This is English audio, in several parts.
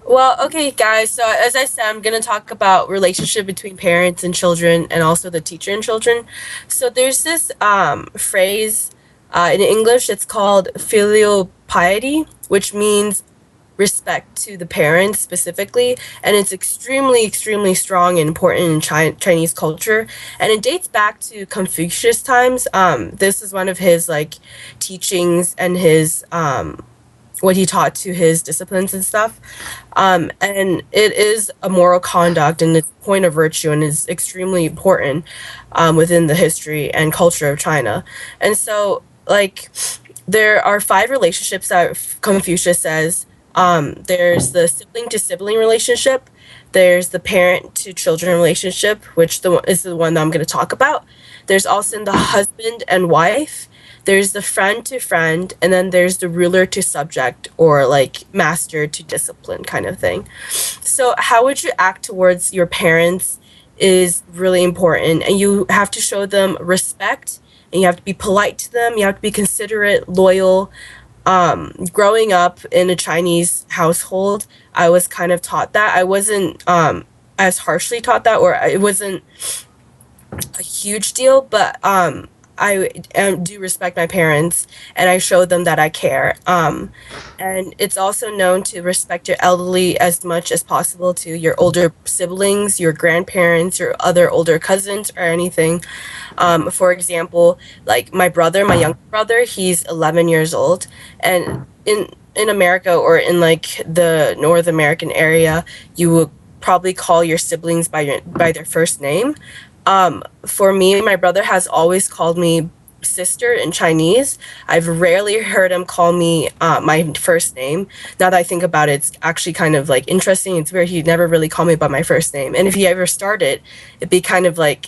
Well, okay, guys. So as I said, I'm gonna talk about relationship between parents and children, and also the teacher and children. So there's this phrase in English. It's called filial piety, which means respect to the parents specifically, and it's extremely, extremely strong and important in Chinese culture. And it dates back to Confucius times. This is one of his like teachings and his what he taught to his disciplines and stuff. And it is a moral conduct and it's a point of virtue and is extremely important within the history and culture of China. And so, like, there are five relationships that Confucius says. There's the sibling to sibling relationship. There's the parent to children relationship, which is the one that I'm going to talk about. There's also the husband and wife. There's the friend to friend, and then there's the ruler to subject, or like master to discipline kind of thing. So, how would you act towards your parents is really important, and you have to show them respect, and you have to be polite to them. You have to be considerate, loyal. Growing up in a Chinese household, I was kind of taught that. I wasn't as harshly taught that, or it wasn't a huge deal, but do respect my parents and I show them that I care. And it's also known to respect your elderly as much as possible to your older siblings, your grandparents, your other older cousins, or anything. For example, like my younger brother, he's 11 years old, and in America or in like the North American area, you would probably call your siblings by their first name. For me, my brother has always called me sister in Chinese. I've rarely heard him call me my first name. Now that I think about it, it's actually kind of like interesting. It's weird. He never really called me by my first name. And if he ever started, it'd be kind of like,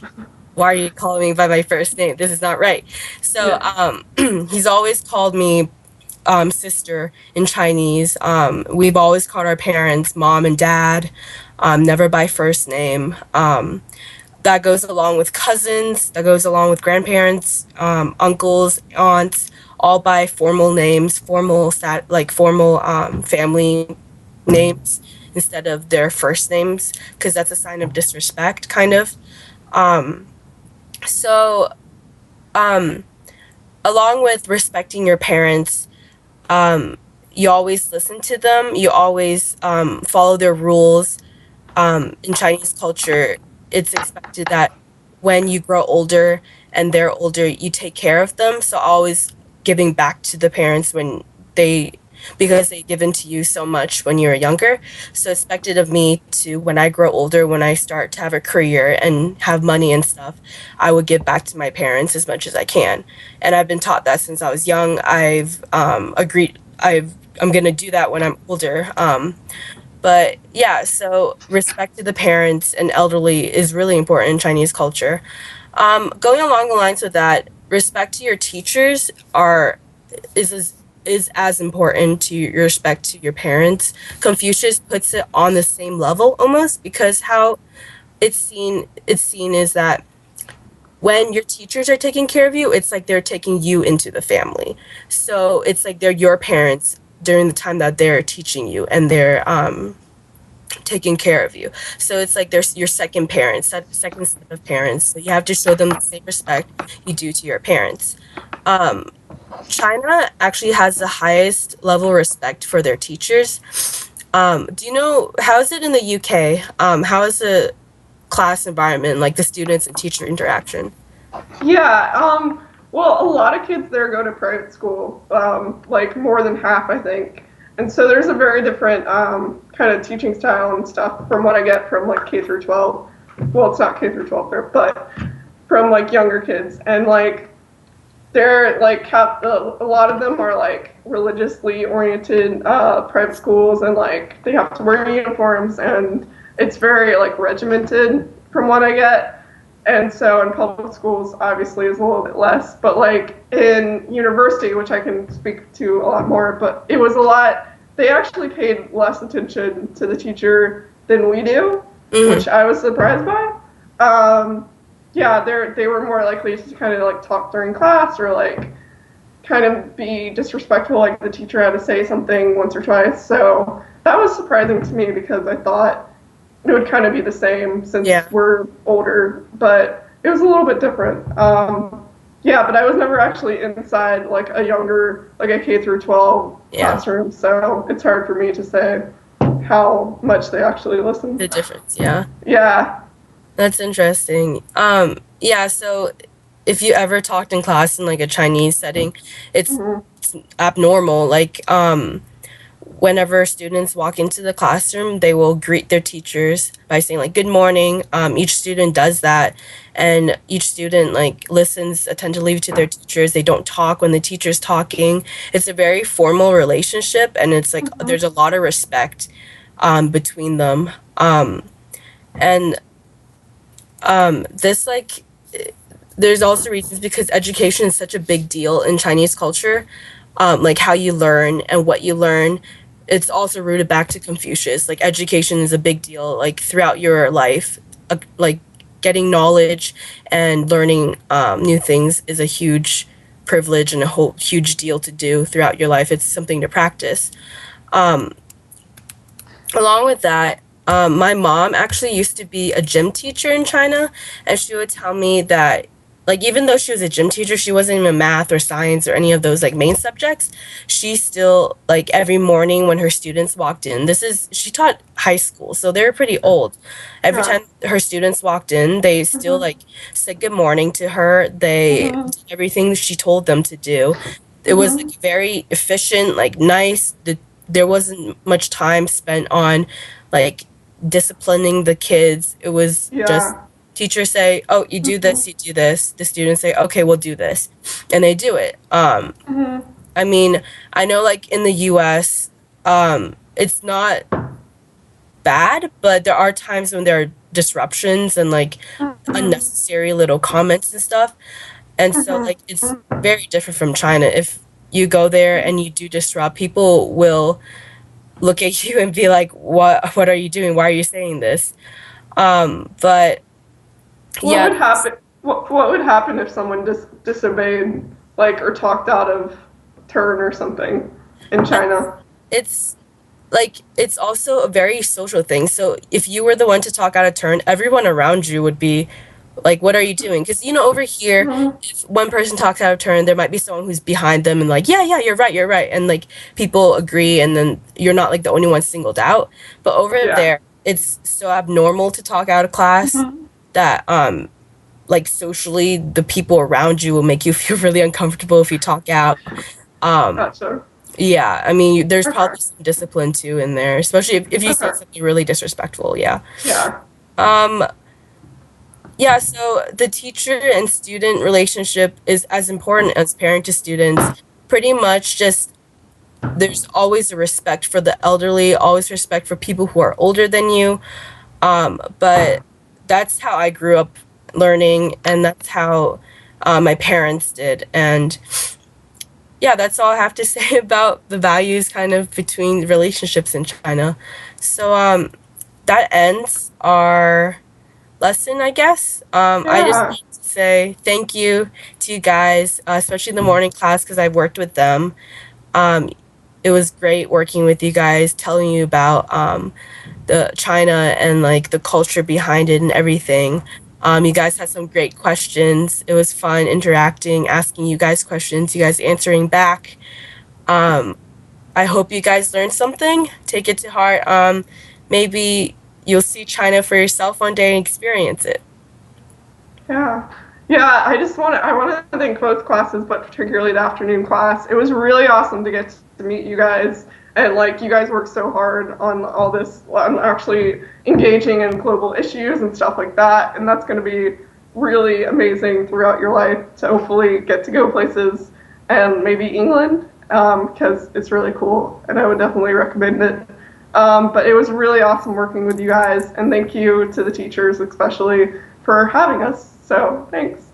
why are you calling me by my first name? This is not right. So Yeah. he's always called me sister in Chinese. We've always called our parents mom and dad, never by first name. That goes along with cousins, that goes along with grandparents, uncles, aunts, all by formal names, formal family names instead of their first names, because that's a sign of disrespect, kind of. Um, so, um, Along with respecting your parents, you always listen to them. You always follow their rules. In Chinese culture, it's expected that when you grow older and they're older, you take care of them. So always giving back to the parents they because they given to you so much when you're younger. So expected of me to when I grow older, when I start to have a career and have money and stuff, I would give back to my parents as much as I can. And I've been taught that since I was young. I've agreed. I'm gonna do that when I'm older. But yeah, so respect to the parents and elderly is really important in Chinese culture. Going along the lines with that, respect to your teachers is as is as important to your respect to your parents. Confucius puts it on the same level almost because how it's seen is that when your teachers are taking care of you, it's like they're taking you into the family. So it's like they're your parents during the time that they're teaching you and they're taking care of you. So it's like there's your second parents, second set of parents. So you have to show them the same respect you do to your parents. Um, China actually has the highest level of respect for their teachers. Do you know how is it in the UK? How is the class environment, like the students and teacher interaction? Yeah, well, a lot of kids there go to private school, like more than half, I think. And so there's a very different kind of teaching style and stuff from what I get from like K through 12. Well, it's not K through 12 there, but from like younger kids. And like they're like a lot of them are like religiously oriented private schools, and like they have to wear uniforms, and it's very like regimented from what I get. And so in public schools obviously is a little bit less, but like in university, which I can speak to a lot more, but it was a lot, they actually paid less attention to the teacher than we do, Hmm. which I was surprised by. um, yeah, they were more likely to kind of like talk during class, or like kind of be disrespectful, like the teacher had to say something once or twice. So that was surprising to me because I thought it would kind of be the same since Yeah. we're older, but it was a little bit different. Yeah, but I was never actually inside like a younger, like a K through 12 Yeah. classroom, so it's hard for me to say how much they actually listen. The difference. Yeah. Yeah. That's interesting. Yeah, so if you ever talked in class in like a Chinese setting, it's, Hmm. it's abnormal. Like, whenever students walk into the classroom, they will greet their teachers by saying like good morning. Each student does that, and each student like listens attentively to their teachers. They don't talk when the teacher's talking. It's a very formal relationship, and it's like Hmm. there's a lot of respect between them. And this like there's also reasons because education is such a big deal in Chinese culture, like how you learn and what you learn. It's also rooted back to Confucius. Like education is a big deal, like throughout your life, like getting knowledge and learning new things is a huge privilege and a whole huge deal to do throughout your life. It's something to practice. Um, Along with that, my mom actually used to be a gym teacher in China, and she would tell me that, like, even though she was a gym teacher, she wasn't in math or science or any of those like main subjects. She still like every morning when her students walked in. She taught high school, so they were pretty old. Every Yeah. time her students walked in, they still Hmm. like said good morning to her. They Hmm. did everything she told them to do. It was Hmm. like very efficient, like nice. There wasn't much time spent on like disciplining the kids. It was just Yeah. teachers say, "Oh, you do Hmm. this, you do this." The students say, "Okay, we'll do this," and they do it. Hmm. I mean, I know like in the U.S., it's not bad, but there are times when there are disruptions and like Hmm. unnecessary little comments and stuff. And so Hmm. like it's very different from China. If you go there and you do disrupt, people will look at you and be like, what are you doing? Why are you saying this? But What yeah, would happen? What would happen if someone disobeyed, like, or talked out of turn or something in it's China? it's like it's also a very social thing. So if you were the one to talk out of turn, everyone around you would be like, what are you doing? Because over here, Hmm. if one person talks out of turn, there might be someone who's behind them and like, yeah, yeah, you're right, and like people agree, and then you're not like the only one singled out. But over Yeah. there, it's so abnormal to talk out of class Hmm. that like socially the people around you will make you feel really uncomfortable if you talk out. um Gotcha. yeah, I mean, there's Okay. probably some discipline too in there, especially if you say Okay. something really disrespectful. Yeah. Yeah. um yeah, so the teacher and student relationship is as important as parent to students. Pretty much just there's always a respect for the elderly, always respect for people who are older than you. But that's how I grew up learning, and that's how my parents did. And yeah, that's all I have to say about the values kind of between relationships in China. So that ends our lesson, I guess. I just Yeah. need to say thank you to you guys, especially the morning class because I've worked with them. Um, it was great working with you guys, telling you about the China and like the culture behind it and everything. You guys had some great questions. It was fun interacting, asking you guys questions, you guys answering back. Um, I hope you guys learned something. Take it to heart. Maybe you'll see China for yourself one day and experience it. Yeah. Yeah, I want to thank both classes, but particularly the afternoon class. It was really awesome to get to meet you guys, and like you guys work so hard on all this, on actually engaging in global issues and stuff like that, and that's going to be really amazing throughout your life to hopefully get to go places and maybe England, because it's really cool and I would definitely recommend it. But it was really awesome working with you guys, and thank you to the teachers especially for having us. So thanks.